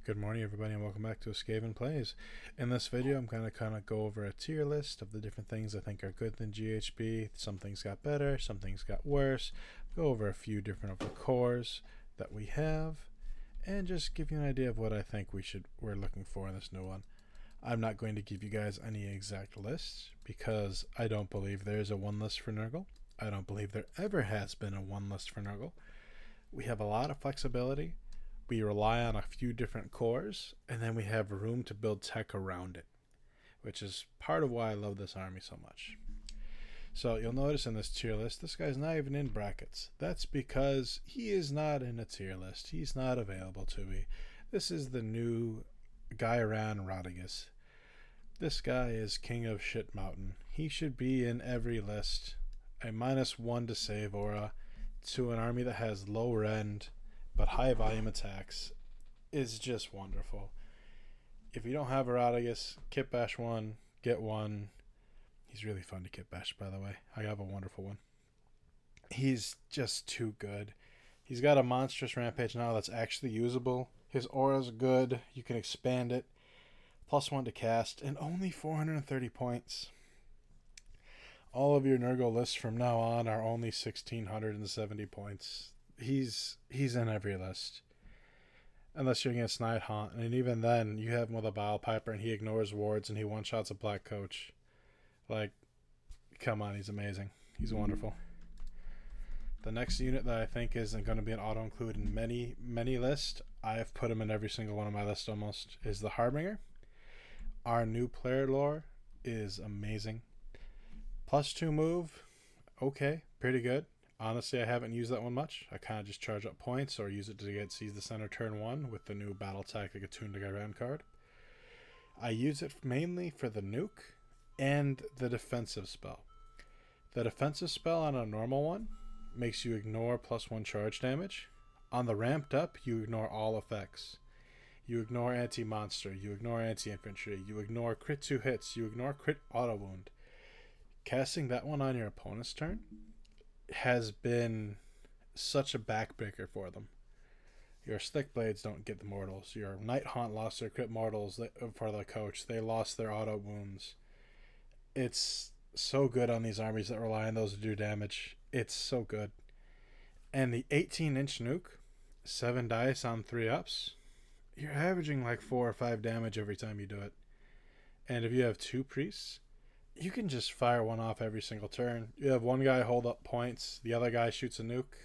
Good morning, everybody, and welcome back to Skaven Plays. In this video, I'm going to kind of go over a tier list of the different things I think are good than GHB. Some things got better, some things got worse. Go over a few different of the cores that we have, and just give you an idea of what I think we're looking for in this new one. I'm not going to give you guys any exact lists because I don't believe there is a one list for Nurgle. I don't believe there ever has been a one list for Nurgle. We have a lot of flexibility. We rely on a few different cores, and then we have room to build tech around it, which is part of why I love this army so much. So you'll notice in this tier list, this guy's not even in brackets. That's because he is not in a tier list. He's not available to me. This is the new Gairan Rodigus. This guy is king of shit mountain. He should be in every list. A -1 to save aura to an army that has low rend but high volume attacks is just wonderful. If you don't have a Rodigus, kit bash one, get one. He's really fun to kit bash, by the way. I have a wonderful one. He's just too good. He's got a monstrous rampage now that's actually usable. His aura's good. You can expand it. +1 to cast, and only 430 points. All of your Nurgle lists from now on are only 1,670 points. He's in every list. Unless you're against Nighthaunt, and even then, you have him with a Bile Piper, and he ignores wards, and he one-shots a Black Coach. Like, come on, he's amazing. He's wonderful. The next unit that I think isn't going to be an auto-include in many lists, I've put him in every single one of my lists almost, is the Harbinger. Our new player lore is amazing. +2 move, okay, pretty good. Honestly, I haven't used that one much. I kind of just charge up points or use it to get Seize the Center turn 1 with the new Battle Tactic Attuned to Gairan card. I use it mainly for the nuke and the defensive spell. The defensive spell on a normal one makes you ignore +1 charge damage. On the ramped up, you ignore all effects. You ignore anti-monster, you ignore anti-infantry, you ignore crit 2 hits, you ignore crit auto wound. Casting that one on your opponent's turn has been such a backbreaker for them. Your Stick Blades don't get the mortals. Your Nighthaunt lost their crit mortals for the coach. They lost their auto wounds. It's so good on these armies that rely on those to do damage. It's so good. And the 18-inch nuke, 7 dice on 3 ups, you're averaging like 4 or 5 damage every time you do it. And if you have 2 priests, you can just fire one off every single turn. You have one guy hold up points, the other guy shoots a nuke.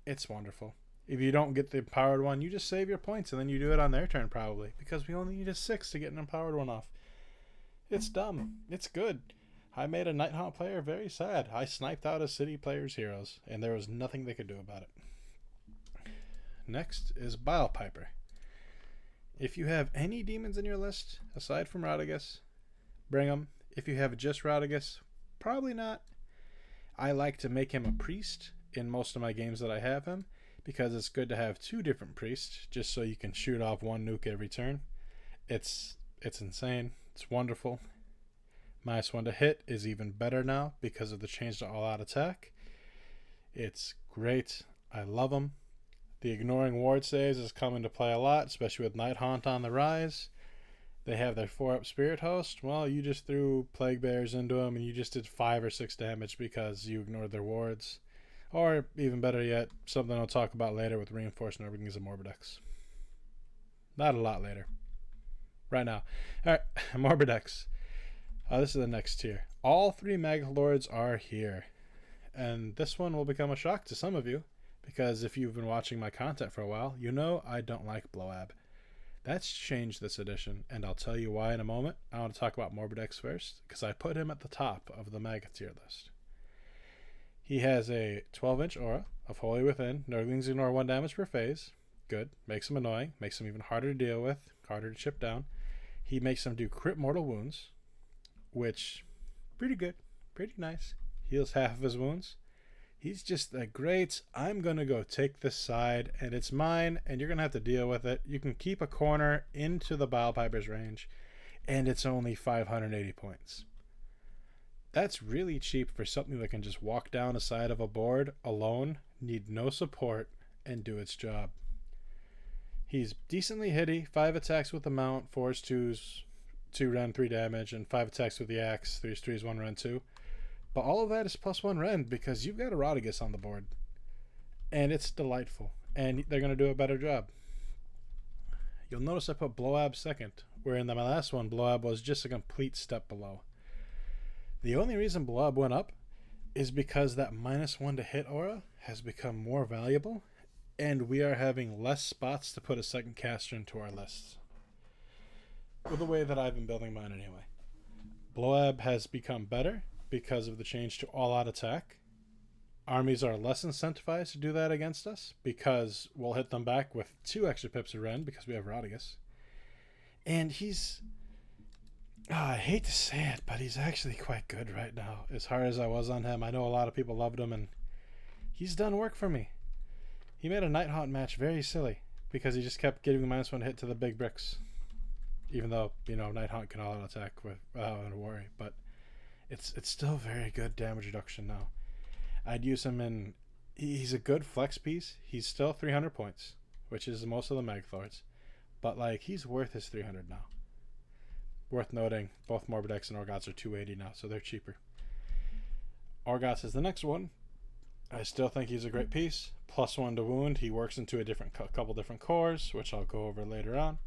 It's wonderful. If you don't get the empowered one, you just save your points and then you do it on their turn probably, because we only need a 6 to get an empowered one off. It's dumb. It's good. I made a Nighthaunt player very sad. I sniped out a city player's heroes, and there was nothing they could do about it. Next is Bile Piper. If you have any demons in your list, aside from Rodigus, bring them. If you have just Rodigus, probably not. I like to make him a priest in most of my games that I have him, because it's good to have 2 different priests, just so you can shoot off 1 nuke every turn. It's insane. It's wonderful. -1 to hit is even better now because of the change to all-out attack. It's great. I love him. The ignoring ward saves is coming to play a lot, especially with Nighthaunt on the rise. They have their 4-up Spirit Host. Well, you just threw Plague Bears into them and you just did 5 or 6 damage because you ignored their wards. Or, even better yet, something I'll talk about later with Reinforced Nurgle and Morbidex. Not a lot later. Right now. Alright, Morbidex. This is the next tier. All 3 Maggoth Lords are here. And this one will become a shock to some of you, because if you've been watching my content for a while, you know I don't like Bloab. That's changed this edition, and I'll tell you why in a moment. I want to talk about Morbidex first, because I put him at the top of the Maggoth tier list. He has a 12-inch aura of Holy Within. Nurglings ignore 1 damage per phase. Good. Makes him annoying. Makes him even harder to deal with. Harder to chip down. He makes him do crit mortal wounds, which, pretty good. Pretty nice. Heals half of his wounds. He's just a great, I'm going to go take this side, and it's mine, and you're going to have to deal with it. You can keep a corner into the Bile Piper's range, and it's only 580 points. That's really cheap for something that can just walk down the side of a board alone, need no support, and do its job. He's decently hitty. 5 attacks with the mount, 4s, 2s, 2 rend, 3 damage, and 5 attacks with the axe, 3s, 3s, 1 rend, 2. But all of that is +1 rend because you've got a Rotigus on the board. And it's delightful. And they're going to do a better job. You'll notice I put Blowab second, where in my last one, Blowab was just a complete step below. The only reason Blowab went up is because that -1 to hit aura has become more valuable, and we are having less spots to put a second caster into our lists. With the way that I've been building mine anyway. Blowab has become better because of the change to all-out attack. Armies are less incentivized to do that against us because we'll hit them back with 2 extra pips of rend because we have Rotigus. And he's... I hate to say it, but he's actually quite good right now. As hard as I was on him, I know a lot of people loved him, and he's done work for me. He made a Nighthaunt match very silly because he just kept getting the -1 hit to the big bricks. Even though, Nighthaunt can all-out attack without a worry, but it's still very good damage reduction now. I'd use him in... He's a good flex piece. He's still 300 points, which is most of the Maggoths. But, he's worth his 300 now. Worth noting, both Morbidex and Orgots are 280 now, so they're cheaper. Orgots is the next one. I still think he's a great piece. +1 to wound. He works into a couple different cores, which I'll go over later on.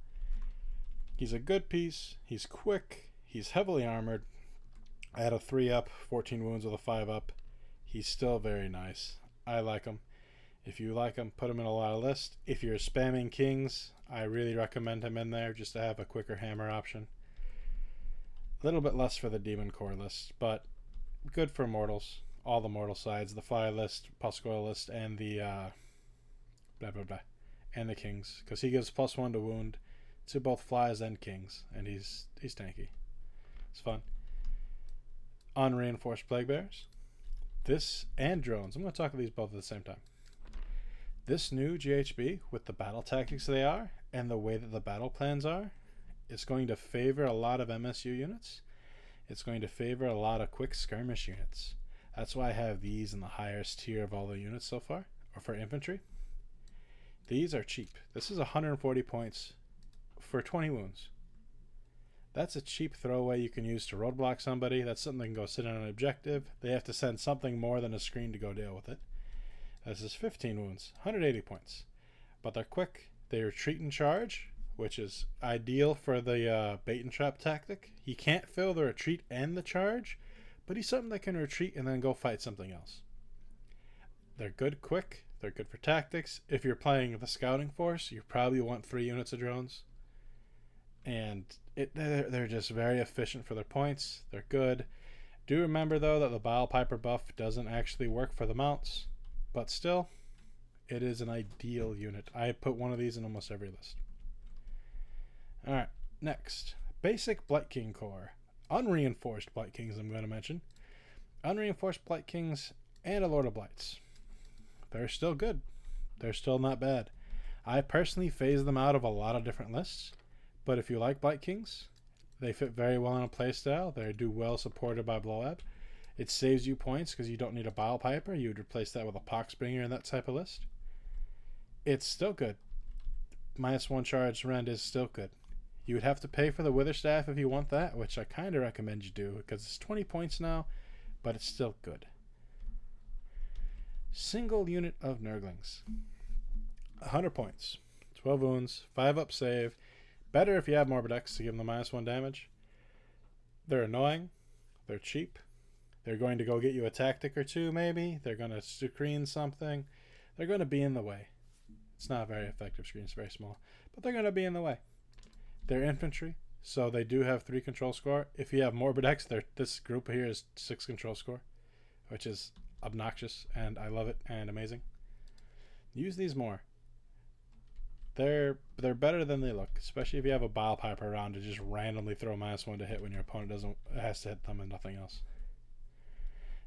He's a good piece. He's quick. He's heavily armored. I had a 3-up, 14 wounds with a 5-up. He's still very nice. I like him. If you like him, put him in a lot of lists. If you're spamming kings, I really recommend him in there just to have a quicker hammer option. A little bit less for the demon core list, but good for mortals. All the mortal sides, the fly list, Puscoil list, and the and the kings, because he gives +1 to wound to both flies and kings, and he's tanky. It's fun. Unreinforced plague bears. This and drones. I'm going to talk about these both at the same time. This new GHB, with the battle tactics they are, and the way that the battle plans are, it's going to favor a lot of MSU units. It's going to favor a lot of quick skirmish units. That's why I have these in the highest tier of all the units so far, or for infantry. These are cheap. This is 140 points for 20 wounds. That's a cheap throwaway you can use to roadblock somebody. That's something that can go sit on an objective. They have to send something more than a screen to go deal with it. This is 15 wounds, 180 points. But they're quick. They retreat and charge, which is ideal for the bait and trap tactic. He can't fill the retreat and the charge, but he's something that can retreat and then go fight something else. They're good quick. They're good for tactics. If you're playing the scouting force, you probably want 3 units of drones. And they're just very efficient for their points. They're good. Do remember, though, that the Bile Piper buff doesn't actually work for the mounts. But still, it is an ideal unit. I put one of these in almost every list. Alright, next. Basic Blight King core. Unreinforced Blight Kings I'm going to mention. Unreinforced Blight Kings and a Lord of Blights. They're still good. They're still not bad. I personally phase them out of a lot of different lists. But if you like Blight Kings, they fit very well in a playstyle. They do well supported by Blowab. It saves you points because you don't need a Bile Piper. You would replace that with a Poxbringer in that type of list. It's still good. -1 charge rend is still good. You would have to pay for the Witherstaff if you want that, which I kind of recommend you do because it's 20 points now, but it's still good. Single unit of Nurglings. 100 points. 12 wounds, 5-up save. Better if you have Morbidex to give them the -1 damage. They're annoying. They're cheap. They're going to go get you a tactic or 2, maybe. They're going to screen something. They're going to be in the way. It's not a very effective screen. It's very small. But they're going to be in the way. They're infantry, so they do have 3 control score. If you have Morbidex, this group here is 6 control score, which is obnoxious, and I love it and amazing. Use these more. They're better than they look, especially if you have a Bile Piper around to just randomly throw -1 to hit when your opponent has to hit them and nothing else.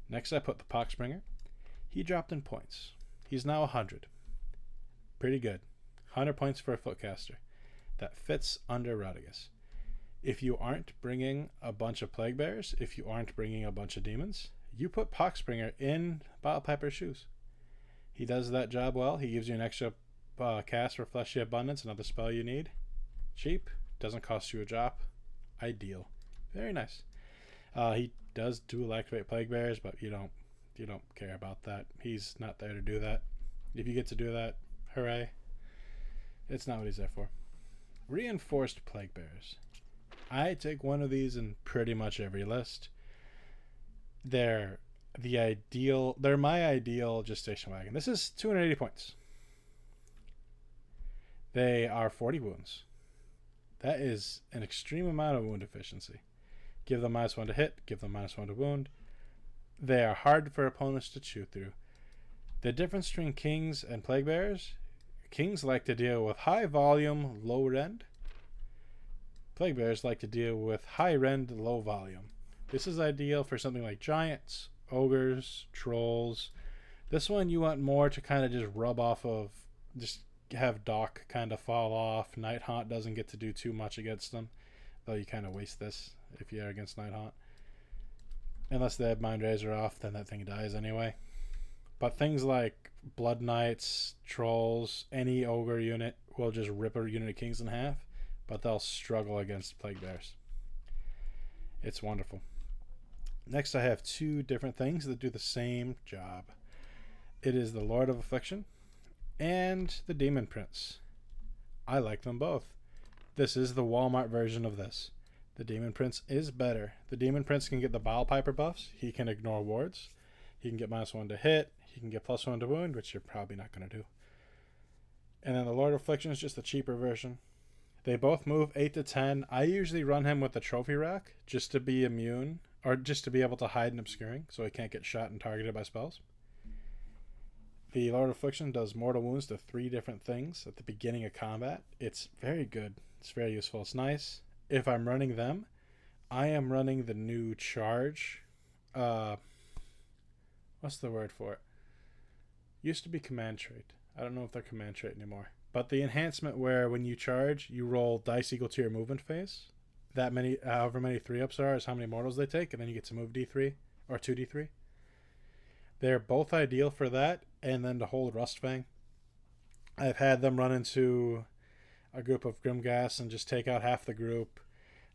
Next, I put the Poxbringer. He dropped in points. He's now 100. Pretty good. 100 points for a Footcaster. That fits under Rotigus. If you aren't bringing a bunch of Plague Bears, if you aren't bringing a bunch of Demons, you put Poxbringer in Bile Piper's shoes. He does that job well. He gives you an extra cast for Fleshy Abundance, another spell you need. Cheap, doesn't cost you a drop. Ideal. Very nice. He does dual activate Plague Bears, but you don't care about that. He's not there to do that. If you get to do that, hooray. It's not what he's there for. Reinforced Plague Bears. I take one of these in pretty much every list. They're my ideal gestation wagon. This is 280 points. They are 40 wounds. That is an extreme amount of wound efficiency. Give them -1 to hit, give them -1 to wound. They are hard for opponents to chew through. The difference between kings and plague bears: kings like to deal with high volume, low rend. Plague bears like to deal with high rend, low volume. This is ideal for something like giants, ogres, trolls. This one you want more to kind of just rub off of, just have Doc kind of fall off. Night Haunt doesn't get to do too much against them, though you kind of waste this if you're against Night Haunt. Unless they have Mind Razor off, then that thing dies anyway. But things like Blood Knights, Trolls, any ogre unit will just rip a unit of kings in half, but they'll struggle against Plague Bears. It's wonderful. Next, I have two different things that do the same job. It is the Lord of Affliction and the Demon Prince. I like them both. This is the Walmart version of this. The Demon Prince is better. The Demon Prince can get the Bile Piper buffs. He can ignore wards. He can get -1 to hit. He can get +1 to wound, which you're probably not going to do. And then the Lord of Affliction is just the cheaper version. They both move 8 to 10. I usually run him with the trophy rack just to be immune, or just to be able to hide and obscuring, so he can't get shot and targeted by spells. The Lord of Affliction does mortal wounds to 3 different things at the beginning of combat. It's very good. It's very useful. It's nice. If I'm running them, I am running the new charge. What's the word for it? Used to be command trait. I don't know if they're command trait anymore. But the enhancement where when you charge, you roll dice equal to your movement phase. That many, however many 3-ups are, is how many mortals they take, and then you get to move D3 or 2D3. They're both ideal for that, and then to hold Rustfang. I've had them run into a group of Grimghast and just take out half the group.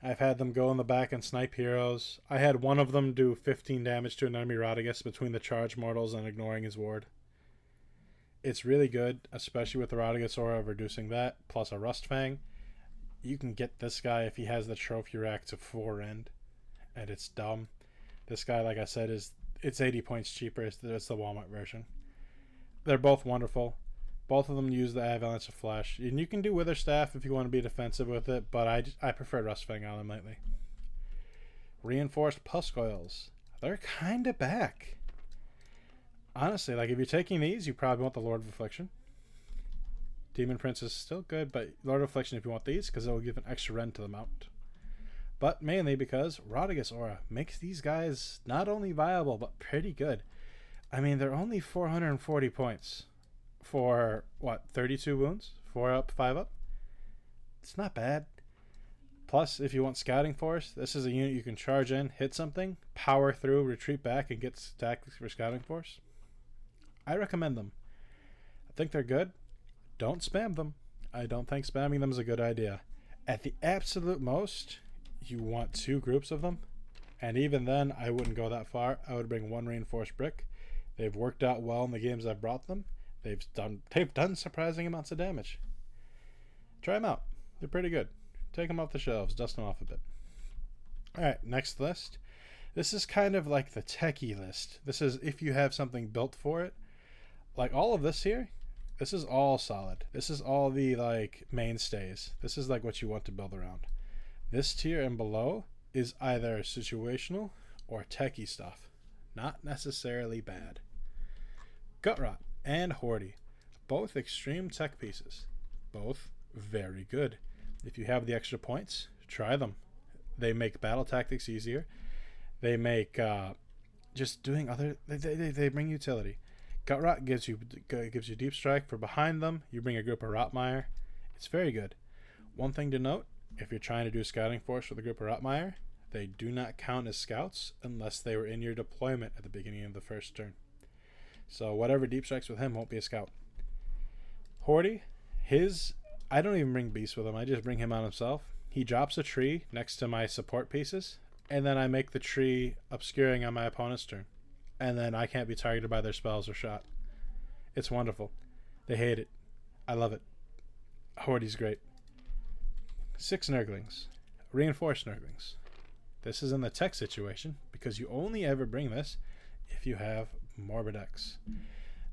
I've had them go in the back and snipe heroes. I had one of them do 15 damage to an enemy Radagast between the charge mortals and ignoring his ward. It's really good, especially with the Radagast aura of reducing that, plus a Rustfang. You can get this guy if he has the trophy rack to 4 rend, and it's dumb. This guy, like I said, it's 80 points cheaper. It's the Walmart version. They're both wonderful. Both of them use the Avalanche of Flesh. And you can do Witherstaff if you want to be defensive with it, but I prefer Rustfang on them lately. Reinforced Puskoils. They're kind of back. Honestly, like if you're taking these, you probably want the Lord of Affliction. Demon Prince is still good, but Lord of Affliction if you want these, because it will give an extra rend to the mount. But mainly because Radagast Aura makes these guys not only viable, but pretty good. I mean, they're only 440 points for, 32 wounds? 4 up, 5 up? It's not bad. Plus, if you want Scouting Force, this is a unit you can charge in, hit something, power through, retreat back, and get tactics for Scouting Force. I recommend them. I think they're good. Don't spam them. I don't think spamming them is a good idea. At the absolute most, you want 2 groups of them. And even then, I wouldn't go that far. I would bring 1 Reinforced Brick. They've worked out well in the games I've brought them. They've done surprising amounts of damage. Try them out. They're pretty good. Take them off the shelves. Dust them off a bit. Alright, next list. This is kind of like the techie list. This is if you have something built for it. Like all of this here, this is all solid. This is all the like mainstays. This is like what you want to build around. This tier and below is either situational or techie stuff. Not necessarily bad. Gutrot and Hordy. Both extreme tech pieces. Both very good. If you have the extra points, try them. They make battle tactics easier. They make just doing other... They bring utility. Gutrot gives you Deep Strike for behind them. You bring a group of Rotmire. It's very good. One thing to note, if you're trying to do Scouting Force with a group of Rotmire, they do not count as scouts unless they were in your deployment at the beginning of the first turn. So whatever Deep Strikes with him won't be a scout. Hordy I don't even bring beasts with him. I just bring him on himself. He drops a tree next to my support pieces, and then I make the tree obscuring on my opponent's turn. And then I can't be targeted by their spells or shot. It's wonderful. They hate it. I love it. Horde's great. 6 Nurglings. Reinforced Nurglings. This is in the tech situation because you only ever bring this if you have Morbid X.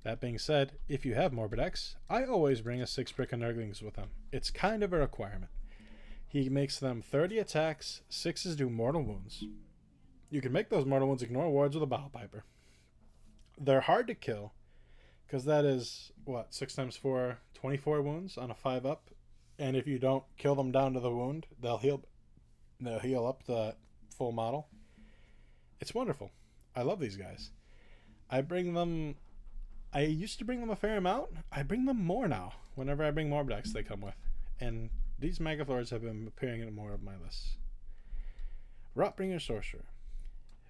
That being said, if you have Morbid X, I always bring a 6 brick of Nurglings with him. It's kind of a requirement. He makes them 30 attacks, 6s do mortal wounds. You can make those mortal wounds ignore wards with a Battle Piper. They're hard to kill because that is, 6 times 4, 24 wounds on a 5-up. And if you don't kill them down to the wound, they'll heal up the full model. It's wonderful. I love these guys. I used to bring them a fair amount. I bring them more now. Whenever I bring more decks, they come with. And these Maggoth Lords have been appearing in more of my lists. Rotbringer Sorcerer.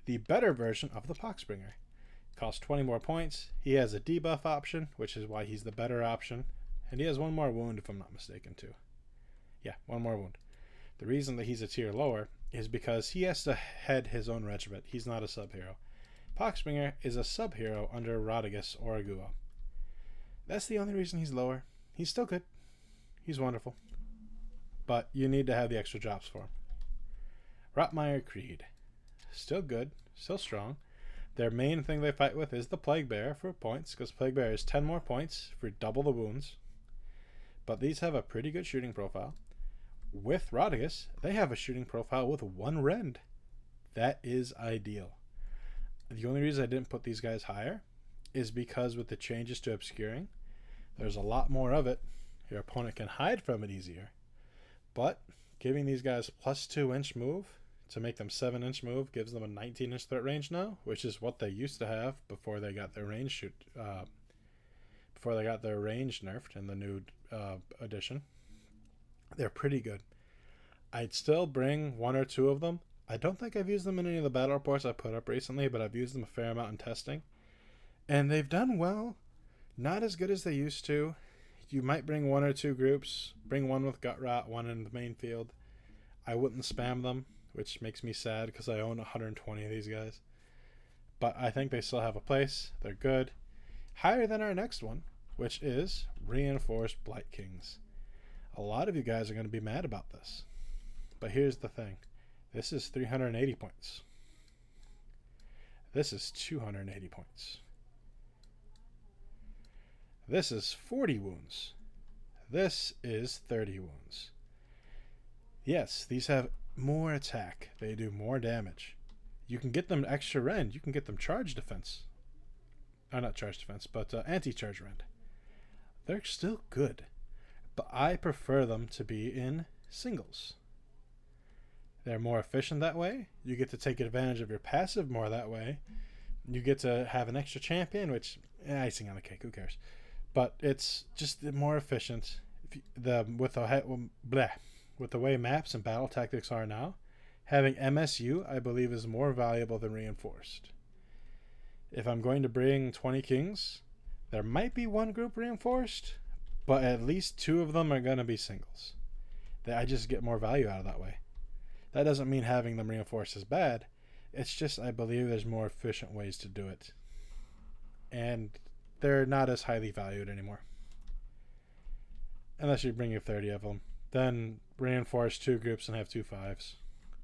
The better version of the Poxbringer. Costs 20 more points. He has a debuff option, which is why he's the better option. And he has 1 more wound, if I'm not mistaken, too. Yeah, 1 more wound. The reason that he's a tier lower is because he has to head his own regiment. He's not a sub-hero. Poxbringer is a sub-hero under Rodigus or Aguo. That's the only reason he's lower. He's still good. He's wonderful. But you need to have the extra drops for him. Rotmire Creed. Still good. Still strong. Their main thing they fight with is the Plague Bearer for points, because Plague Bearer is 10 more points for double the wounds. But these have a pretty good shooting profile. With Rodigus, they have a shooting profile with 1 rend. That is ideal. The only reason I didn't put these guys higher is because with the changes to obscuring, there's a lot more of it. Your opponent can hide from it easier. But giving these guys plus 2-inch move to make them 7-inch move gives them a 19-inch threat range now, which is what they used to have before they got their range before they got their range nerfed in the new edition. They're pretty good. I'd still bring 1 or 2 of them. I don't think I've used them in any of the battle reports I put up recently, but I've used them a fair amount in testing. And they've done well. Not as good as they used to. You might bring 1 or 2 groups. Bring 1 with Gut Rot, 1 in the main field. I wouldn't spam them, which makes me sad because I own 120 of these guys. But I think they still have a place. They're good. Higher than our next one, which is Reinforced Blight Kings. A lot of you guys are going to be mad about this. But here's the thing. This is 380 points. This is 280 points. This is 40 wounds. This is 30 wounds. Yes, these have more attack. They do more damage. You can get them extra rend. You can get them charge defense. Not charge defense, but anti-charge rend. They're still good. But I prefer them to be in singles. They're more efficient that way. You get to take advantage of your passive more that way. You get to have an extra champion, which icing on the cake, who cares? But it's just more efficient. With the way maps and battle tactics are now, having MSU, I believe, is more valuable than reinforced. If I'm going to bring 20 kings, there might be 1 group reinforced, but at least 2 of them are going to be singles. I just get more value out of that way. That doesn't mean having them reinforced is bad. It's just I believe there's more efficient ways to do it. And they're not as highly valued anymore. Unless you bring 30 of them. Then reinforce 2 groups and have 2 5s.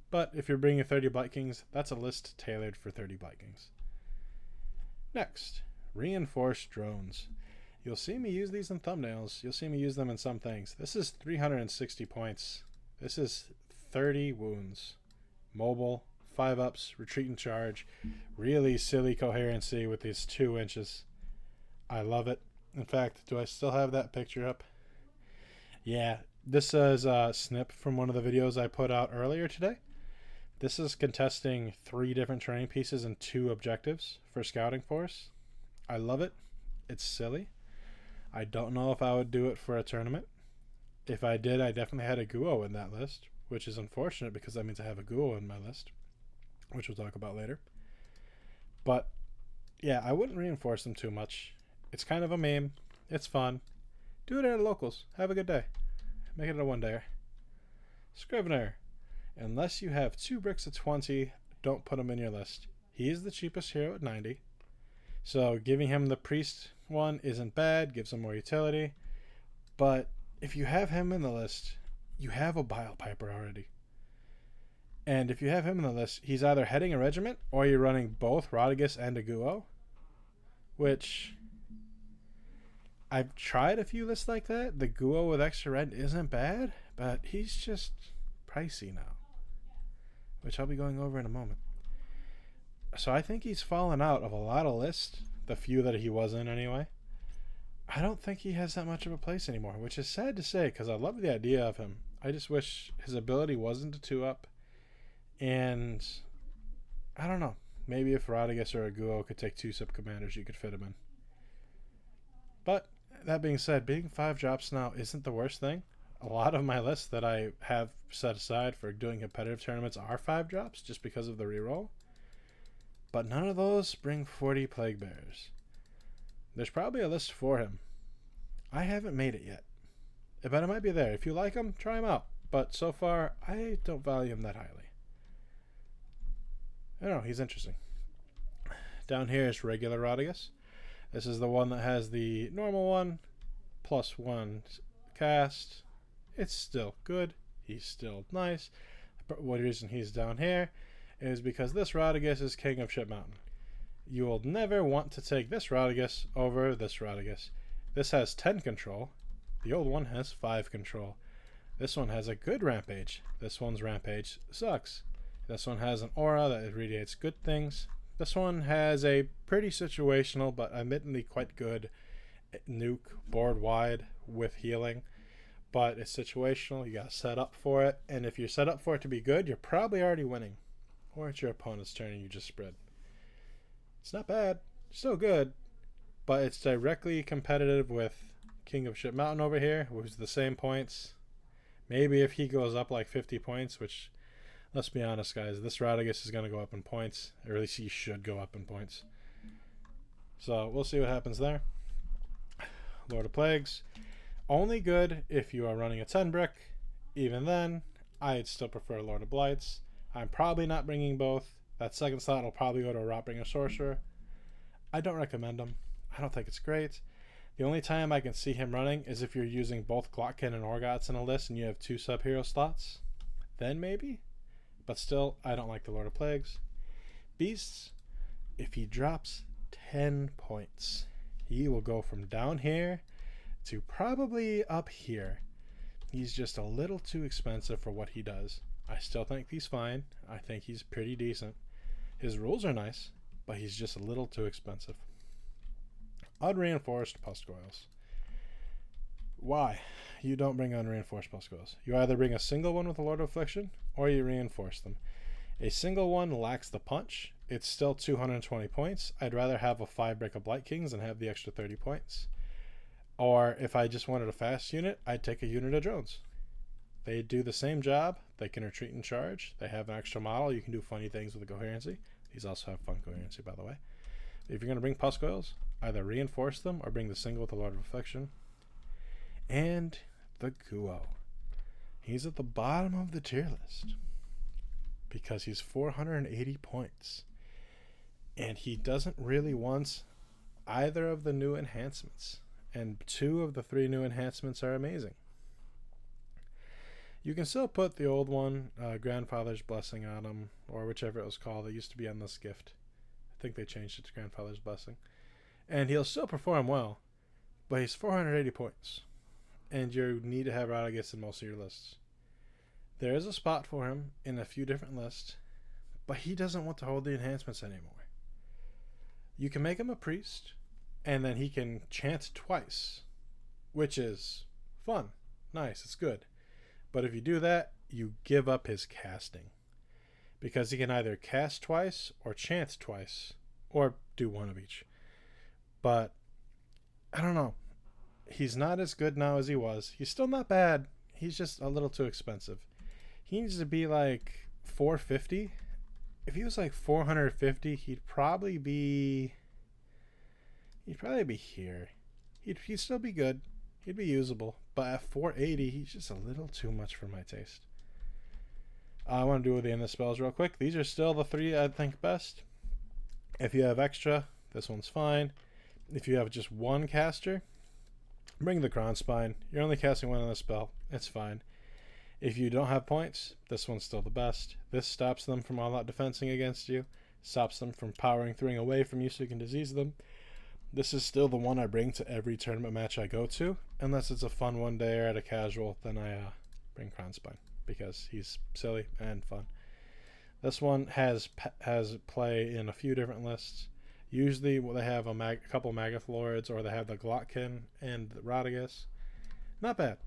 But if you're bringing 30 Blight Kings, that's a list tailored for 30 Blight Kings. Next, Reinforced Drones. You'll see me use these in thumbnails. You'll see me use them in some things. This is 360 points. This is 30 wounds. Mobile, 5-ups, retreat and charge. Really silly coherency with these 2 inches. I love it. In fact, do I still have that picture up? Yeah, this is a snip from one of the videos I put out earlier today. This is contesting 3 different training pieces and 2 objectives for Scouting Force. I love it. It's silly. I don't know if I would do it for a tournament. If I did, I definitely had a Guo in that list, which is unfortunate because that means I have a Guo in my list, which we'll talk about later. But yeah, I wouldn't reinforce them too much. It's kind of a meme. It's fun. Do it at locals. Have a good day. Make it a one-dayer. Scrivener. Unless you have 2 bricks of 20, don't put him in your list. He is the cheapest hero at 90. So giving him the priest one isn't bad. Gives him more utility. But if you have him in the list, you have a Bile Piper already. And if you have him in the list, he's either heading a regiment or you're running both Rodriguez and a Guo. Which, I've tried a few lists like that. The Guo with extra rend isn't bad, but he's just pricey now, which I'll be going over in a moment. So I think he's fallen out of a lot of lists, the few that he was in anyway. I don't think he has that much of a place anymore, which is sad to say because I love the idea of him. I just wish his ability wasn't a 2-up. And I don't know. Maybe if Rodriguez or a Guo could take 2 sub-commanders, you could fit him in. But that being said, being 5 drops now isn't the worst thing. A lot of my lists that I have set aside for doing competitive tournaments are 5 drops just because of the reroll. But none of those bring 40 Plague Bearers. There's probably a list for him. I haven't made it yet. But it might be there. If you like him, try him out. But so far, I don't value him that highly. I don't know, he's interesting. Down here is regular Rodriguez. This is the one that has the normal one, +1 cast. It's still good. He's still nice. But one reason he's down here is because this Rodriguez is King of Ship Mountain. You will never want to take this Rodriguez over this Rodriguez. This has 10 control. The old one has 5 control. This one has a good rampage. This one's rampage sucks. This one has an aura that radiates good things. This one has a pretty situational but admittedly quite good nuke board wide with healing. But it's situational. You got to set up for it. And if you're set up for it to be good, you're probably already winning. Or it's your opponent's turn and you just spread. It's not bad. Still good. But it's directly competitive with King of Ship Mountain over here, who's the same points. Maybe if he goes up like 50 points, which, let's be honest, guys, this Rodriguez is going to go up in points. Or at least he should go up in points. So we'll see what happens there. Lord of Plagues. Only good if you are running a 10 brick. Even then, I'd still prefer Lord of Blights. I'm probably not bringing both. That second slot will probably go to a Rotbringer Sorcerer. I don't recommend him. I don't think it's great. The only time I can see him running is if you're using both Glottkin and Orgots in a list and you have 2 sub-hero slots. Then maybe. But still, I don't like the Lord of Plagues. Beasts, if he drops 10 points, he will go from down here to probably up here. He's just a little too expensive for what he does. I still think he's fine. I think he's pretty decent. His rules are nice, but he's just a little too expensive. Unreinforced Puskgoyles. Why? You don't bring unreinforced Puskgoyles. You either bring a single one with a Lord of Affliction, or you reinforce them. A single one lacks the punch. It's still 220 points. I'd rather have a 5 brick of Blight Kings and have the extra 30 points. Or if I just wanted a fast unit, I'd take a unit of drones. They do the same job. They can retreat and charge. They have an extra model. You can do funny things with the coherency. These also have fun coherency, by the way. If you're going to bring Puskgoyles, either reinforce them or bring the single with the Lord of Affliction. And the Guo. He's at the bottom of the tier list because he's 480 points. And he doesn't really want either of the new enhancements. And 2 of the 3 new enhancements are amazing. You can still put the old one, Grandfather's Blessing, on him, or whichever it was called. It used to be Endless Gift. I think they changed it to Grandfather's Blessing. And he'll still perform well, but he's 480 points. And you need to have Rodriguez in most of your lists. There is a spot for him in a few different lists, but he doesn't want to hold the enhancements anymore. You can make him a priest, and then he can chant twice, which is fun. Nice, it's good. But if you do that, you give up his casting. Because he can either cast twice or chant twice. Or do one of each. But, I don't know. He's not as good now as he was. He's still not bad. He's just a little too expensive. He needs to be like 450. If he was like 450, he'd probably be here. He'd still be good. He'd be usable, but at 480, he's just a little too much for my taste. I want to do the end of spells real quick. These are still the 3 I think best. If you have extra, this one's fine. If you have just 1 caster, bring the Crown Spine. You're only casting 1 on the spell. It's fine. If you don't have points, this one's still the best. This stops them from all out defensing against you. Stops them from powering through away from you so you can disease them. This is still the one I bring to every tournament match I go to. Unless it's a fun one day or at a casual, then I bring Crown Spine, because he's silly and fun. This one has play in a few different lists. Usually they have a couple Maggoth Lords, or they have the Glottkin and the Rodigus. Not bad.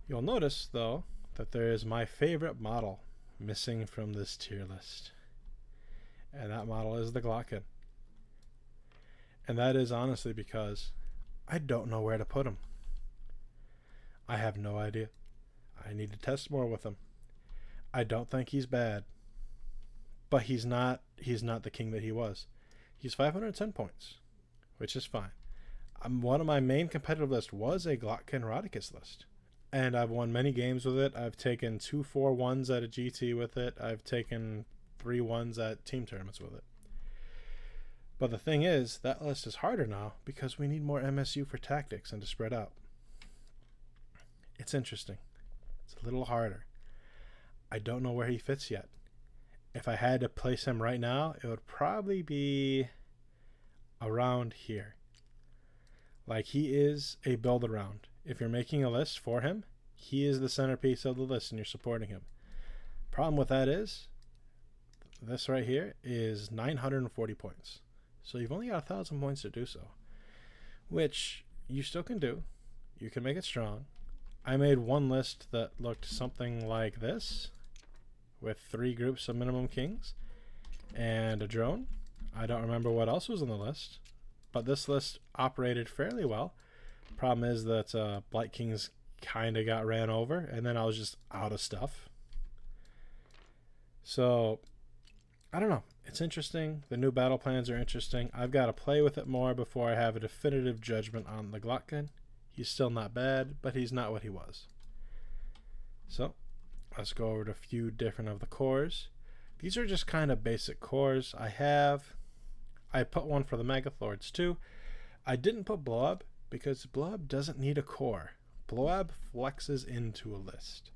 You'll notice, though, that there is my favorite model missing from this tier list. And that model is the Glottkin. And that is honestly because I don't know where to put him. I have no idea. I need to test more with him. I don't think he's bad. But he's not the king that he was. He's 510 points, which is fine. One of my main competitive lists was a Glottkin Rodigus list. And I've won many games with it. I've taken 2 4-1s at a GT with it. I've taken 3 1s at team tournaments with it. But the thing is, that list is harder now because we need more MSU for tactics and to spread out. It's interesting. It's a little harder. I don't know where he fits yet. If I had to place him right now, it would probably be around here. Like, he is a build around. If you're making a list for him, he is the centerpiece of the list and you're supporting him. Problem with that is, this right here is 940 points. So you've only got 1,000 points to do so, which you still can do. You can make it strong. I made one list that looked something like this, with 3 groups of minimum kings and a drone. I don't remember what else was on the list, but this list operated fairly well. Problem is that Blight Kings kind of got ran over, and then I was just out of stuff. So I don't know. It's interesting. The new battle plans are interesting. I've got to play with it more before I have a definitive judgment on the Glottkin. He's still not bad, but he's not what he was. So let's go over to a few different of the cores. These are just kind of basic cores. I put one for the Maggoth Lords too. I didn't put Blob because Blob doesn't need a core. Blob flexes into a list.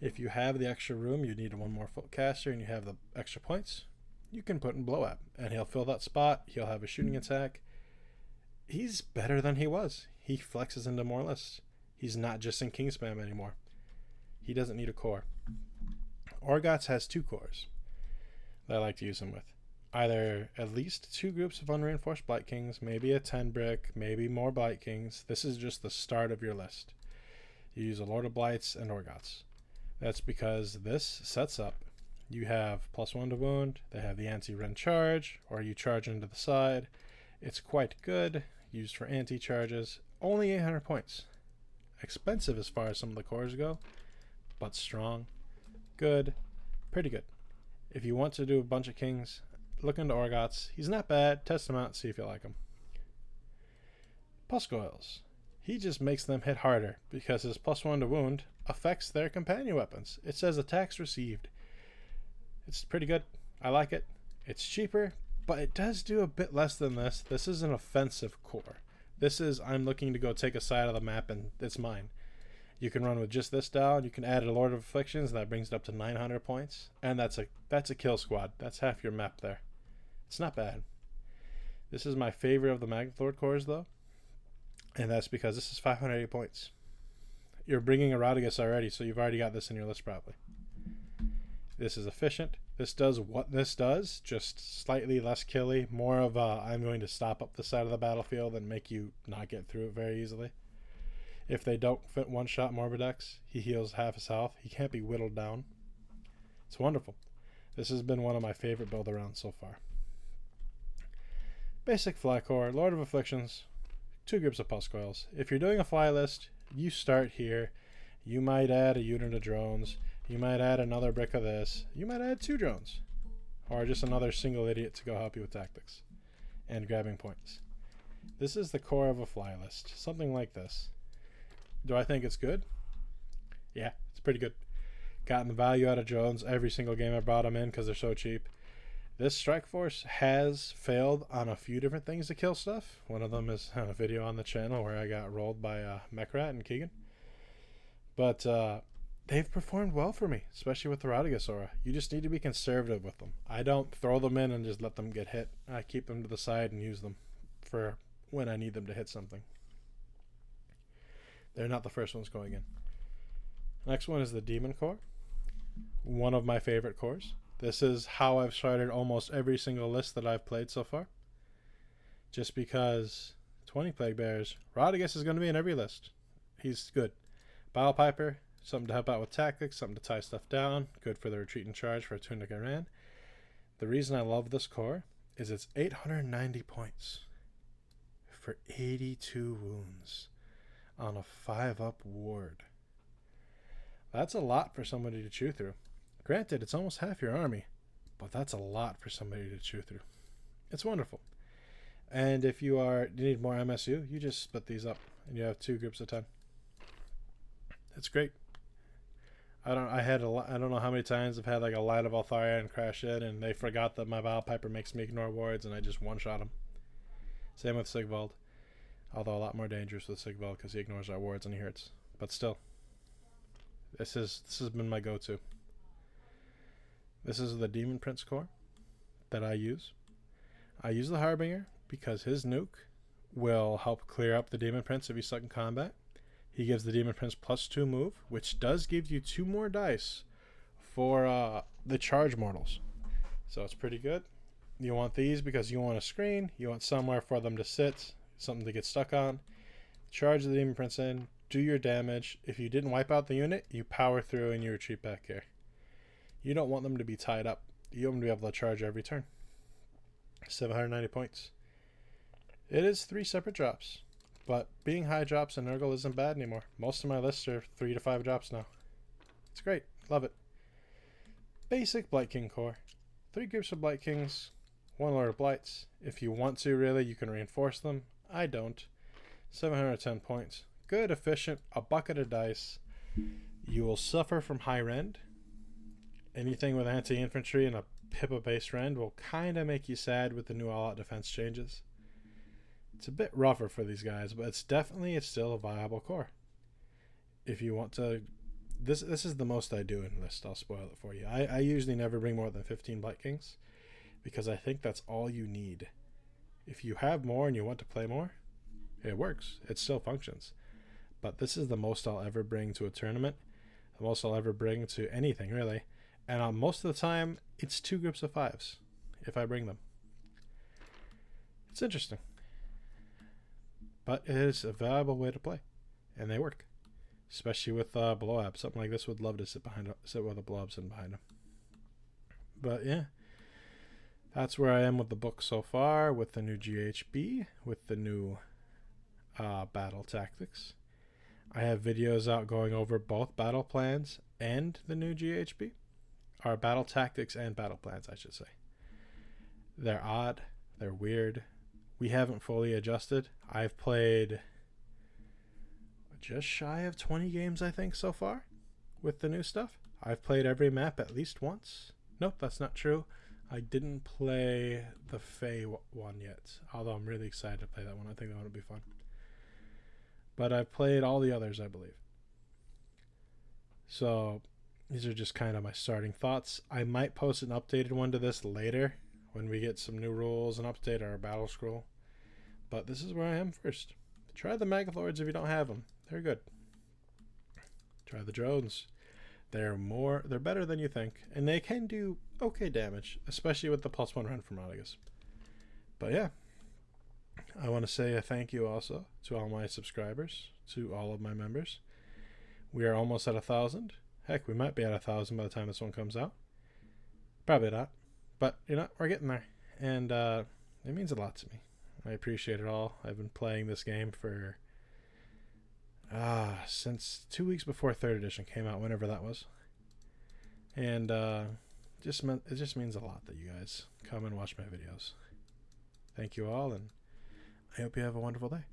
If you have the extra room, you need 1 more foot caster, and you have the extra points, you can put in Bloab, and he'll fill that spot. He'll have a shooting attack. He's better than he was. He flexes into more lists. He's not just in King Spam anymore. He doesn't need a core. Orgots has 2 cores that I like to use him with. Either at least 2 groups of unreinforced Blight Kings, maybe a 10 brick, maybe more Blight Kings. This is just the start of your list. You use a Lord of Blights and Orgots. That's because this sets up. You have +1 to wound. They have the anti-rend charge, or you charge into the side. It's quite good. Used for anti-charges. Only 800 points. Expensive as far as some of the cores go, but strong. Good. Pretty good. If you want to do a bunch of kings, look into Orgots. He's not bad. Test him out, see if you like him. Puscoils. He just makes them hit harder because his +1 to wound affects their companion weapons. It says attacks received. It's pretty good. I like it. It's cheaper, but it does do a bit less than this. This is an offensive core. This is, I'm looking to go take a side of the map and it's mine. You can run with just this down. You can add a Lord of Afflictions, and that brings it up to 900 points. And that's a kill squad. That's half your map there. It's not bad. This is my favorite of the Maggoth Lord cores, though. And that's because this is 580 points. You're bringing a Rodigus already, so you've already got this in your list probably. This is efficient. This does what this does, just slightly less killy. More of a, I'm going to stop up the side of the battlefield and make you not get through it very easily. If they don't fit one-shot Morbidex, he heals half his health. He can't be whittled down. It's wonderful. This has been one of my favorite build-arounds so far. Basic fly core, Lord of Afflictions, 2 groups of Puscoils. If you're doing a fly list, you start here. You might add a unit of drones. You might add another brick of this. You might add 2 drones. Or just another single idiot to go help you with tactics and grabbing points. This is the core of a fly list. Something like this. Do I think it's good? Yeah, it's pretty good. Gotten the value out of drones every single game I brought them in because they're so cheap. This strike force has failed on a few different things to kill stuff. One of them is on a video on the channel where I got rolled by Mechrat and Keegan. But they've performed well for me, especially with the Rodigasaura. You just need to be conservative with them. I don't throw them in and just let them get hit. I keep them to the side and use them for when I need them to hit something. They're not the first ones going in. Next one is the Demon Core. One of my favorite cores. This is how I've started almost every single list that I've played so far. Just because 20 Plague Bears, Rodigus is going to be in every list. He's good. Battle Piper, something to help out with tactics, something to tie stuff down, good for the retreat and charge for a Tunic Iran. The reason I love this core is it's 890 points for 82 wounds on a 5-up ward. That's a lot for somebody to chew through. Granted, it's almost half your army, but that's a lot for somebody to chew through. It's wonderful. And if you need more MSU, you just split these up and you have 2 groups of 10. It's great. I don't know how many times I've had like a Light of Altharion crash in and they forgot that my Battle Piper makes me ignore wards and I just one-shot him. Same with Sigvald. Although a lot more dangerous with Sigvald because he ignores our wards and he hurts. But still. This has been my go-to. This is the Demon Prince core that I use. I use the Harbinger because his nuke will help clear up the Demon Prince if he's stuck in combat. He gives the Demon Prince +2 move, which does give you 2 more dice for the charge mortals. So it's pretty good. You want these because you want a screen, you want somewhere for them to sit, something to get stuck on. Charge the Demon Prince in, do your damage. If you didn't wipe out the unit, you power through and you retreat back here. You don't want them to be tied up. You want them to be able to charge every turn. 790 points. It is 3 separate drops, but being high drops in Nurgle isn't bad anymore. Most of my lists are 3 to 5 drops now. It's great. Love it. Basic Blight King core. 3 groups of Blight Kings, 1 Lord of Blights. If you want to, really, you can reinforce them. I don't. 710 points. Good, efficient, a bucket of dice. You will suffer from high rend. Anything with anti-infantry and a Pippa-based rend will kind of make you sad with the new all-out defense changes. It's a bit rougher for these guys, but it's still a viable core. If you want to... This is the most I do in list. I'll spoil it for you. I usually never bring more than 15 Blight Kings because I think that's all you need. If you have more and you want to play more, it works. It still functions. But this is the most I'll ever bring to a tournament. The most I'll ever bring to anything, really. And most of the time, it's 2 groups of 5s, if I bring them. It's interesting. But it is a valuable way to play. And they work. Especially with blow-up. Something like this would love to sit with a blow-up sitting behind him. But yeah. That's where I am with the book so far. With the new GHB. With the new battle tactics. I have videos out going over both battle plans and the new GHB. Or battle tactics and battle plans, I should say. They're odd. They're weird. We haven't fully adjusted. I've played just shy of 20 games, I think, so far with the new stuff. I've played every map at least once. Nope, that's not true. I didn't play the Fae one yet, although I'm really excited to play that one. I think that one will be fun. But I've played all the others, I believe. So these are just kind of my starting thoughts. I might post an updated one to this later when we get some new rules and update our battle scroll. But this is where I am first. Try the Maggoth Lords if you don't have them. They're good. Try the drones. They're better than you think, and they can do okay damage, especially with the +1 run from Rodigus. But yeah, I want to say a thank you also to all my subscribers, to all of my members. We are almost at 1,000. Heck, we might be at 1,000 by the time this one comes out. Probably not, but you know, we're getting there, and it means a lot to me. I appreciate it all. I've been playing this game for since 2 weeks before 3rd edition came out, whenever that was. And it just means a lot that you guys come and watch my videos. Thank you all, and I hope you have a wonderful day.